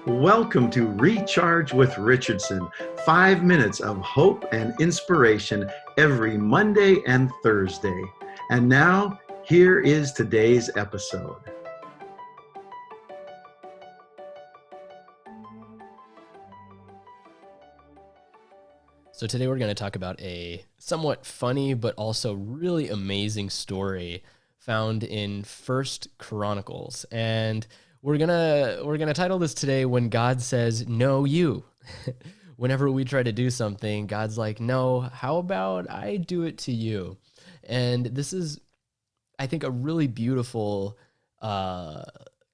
Welcome to Recharge with Richardson, 5 minutes of hope and inspiration every Monday and Thursday. And now, here is today's episode. So today we're going to talk about a somewhat funny but also really amazing story found in First Chronicles. And we're gonna title this today When God Says No You. Whenever we try to do something, God's like, no, how about I do it to you? And this is, I think, a really beautiful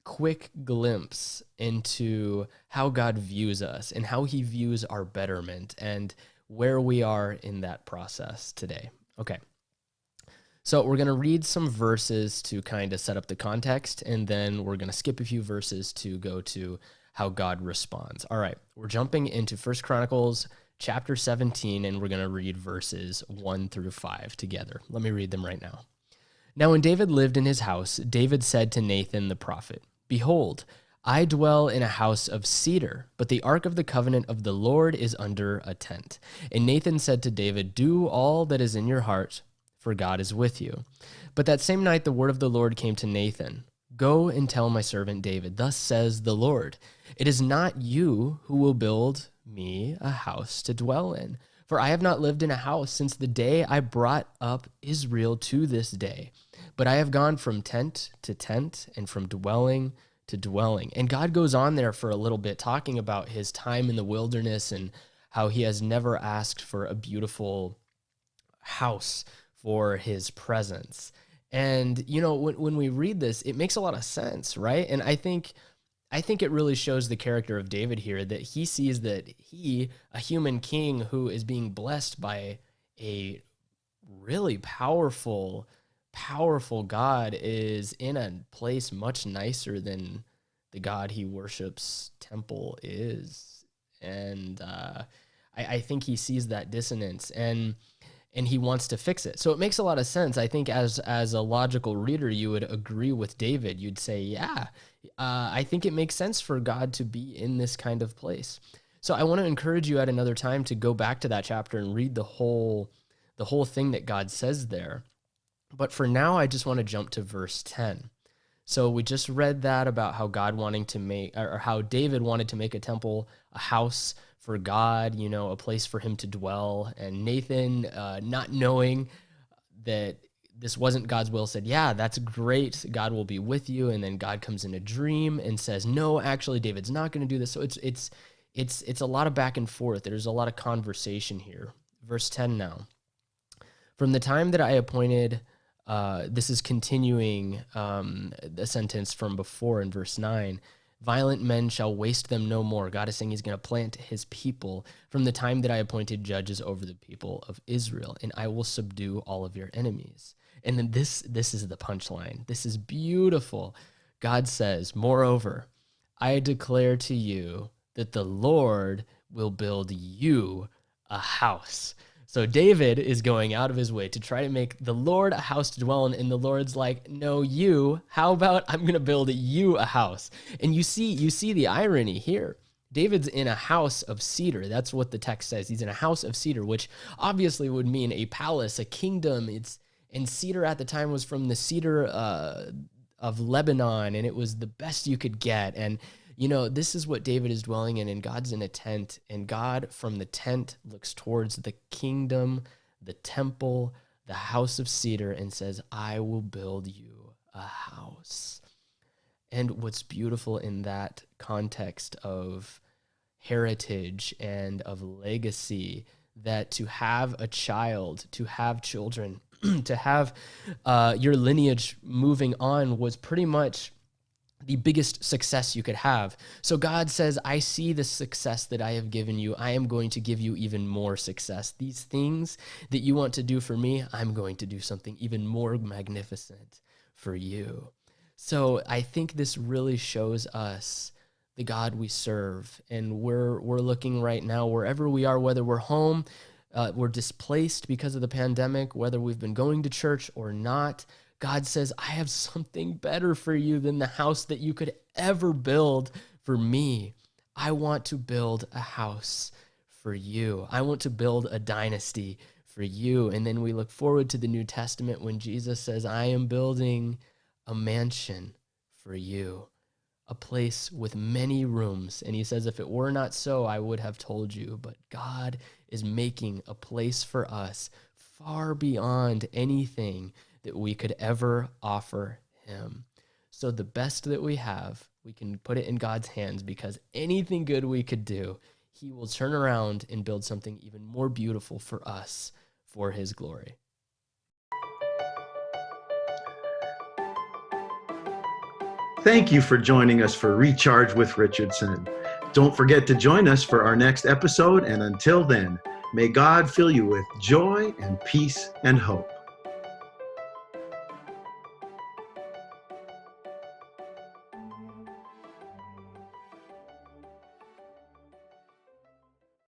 quick glimpse into how God views us and how he views our betterment and where we are in that process today. Okay. So we're going to read some verses to kind of set up the context, and then we're going to skip a few verses to go to how God responds. All right, we're jumping into 1 Chronicles chapter 17, and we're going to read verses 1 through 5 together. Let me read them right now. Now when David lived in his house, David said to Nathan the prophet, "Behold, I dwell in a house of cedar, but the ark of the covenant of the Lord is under a tent." And Nathan said to David, "Do all that is in your heart, for God is with you." But that same night the word of the Lord came to Nathan. "Go and tell my servant David, thus says the Lord, it is not you who will build me a house to dwell in, for I have not lived in a house since the day I brought up Israel to this day, but I have gone from tent to tent and from dwelling to dwelling." And God goes on there for a little bit talking about his time in the wilderness and how he has never asked for a beautiful house for his presence. And, you know, when we read this, it makes a lot of sense, right? And I think it really shows the character of David here, that he sees that he, a human king who is being blessed by a really powerful God, is in a place much nicer than the God he worships temple is. And I think he sees that dissonance and he wants to fix it. So it makes a lot of sense. I think as a logical reader, you would agree with David. You'd say, yeah, I think it makes sense for God to be in this kind of place. So I want to encourage you at another time to go back to that chapter and read the whole thing that God says there. But for now, I just want to jump to verse 10. So we just read that about how God wanting to make, or how David wanted to make a temple, a house for God, you know, a place for him to dwell. And Nathan, not knowing that this wasn't God's will, said, "Yeah, that's great. God will be with you." And then God comes in a dream and says, "No, actually, David's not going to do this." So it's a lot of back and forth. There's a lot of conversation here. Verse 10 now. "From the time that I appointed," this is continuing the sentence from before in verse 9, "violent men shall waste them no more." God is saying he's going to plant his people. "From the time that I appointed judges over the people of Israel, and I will subdue all of your enemies." And then this is the punchline. This is beautiful. God says, "Moreover, I declare to you that the Lord will build you a house." So David is going out of his way to try to make the Lord a house to dwell in, and the Lord's like, "No, you. How about I'm going to build you a house?" And you see the irony here. David's in a house of cedar. That's what the text says. He's in a house of cedar, which obviously would mean a palace, a kingdom. And cedar at the time was from the cedar of Lebanon, and it was the best you could get. And you know, this is what David is dwelling in, and God's in a tent, and God from the tent looks towards the kingdom, the temple, the house of cedar, and says, "I will build you a house." And what's beautiful in that context of heritage and of legacy, that to have a child, to have children, to have your lineage moving on was pretty much the biggest success you could have. So God says, "I see the success that I have given you. I am going to give you even more success. These things that you want to do for me, I'm going to do something even more magnificent for you." So I think this really shows us the God we serve. And we're looking right now, wherever we are, whether we're home, we're displaced because of the pandemic, whether we've been going to church or not, God says, "I have something better for you than the house that you could ever build for me. I want to build a house for you. I want to build a dynasty for you. And then we look forward to the New Testament when Jesus says, I am building a mansion for you, a place with many rooms. And he says, if it were not so, I would have told you. But God is making a place for us far beyond anything that we could ever offer him. So the best that we have, we can put it in God's hands, because anything good we could do, he will turn around and build something even more beautiful for us for his glory. Thank you for joining us for Recharge with Richardson. Don't forget to join us for our next episode, and until then, may God fill you with joy and peace and hope.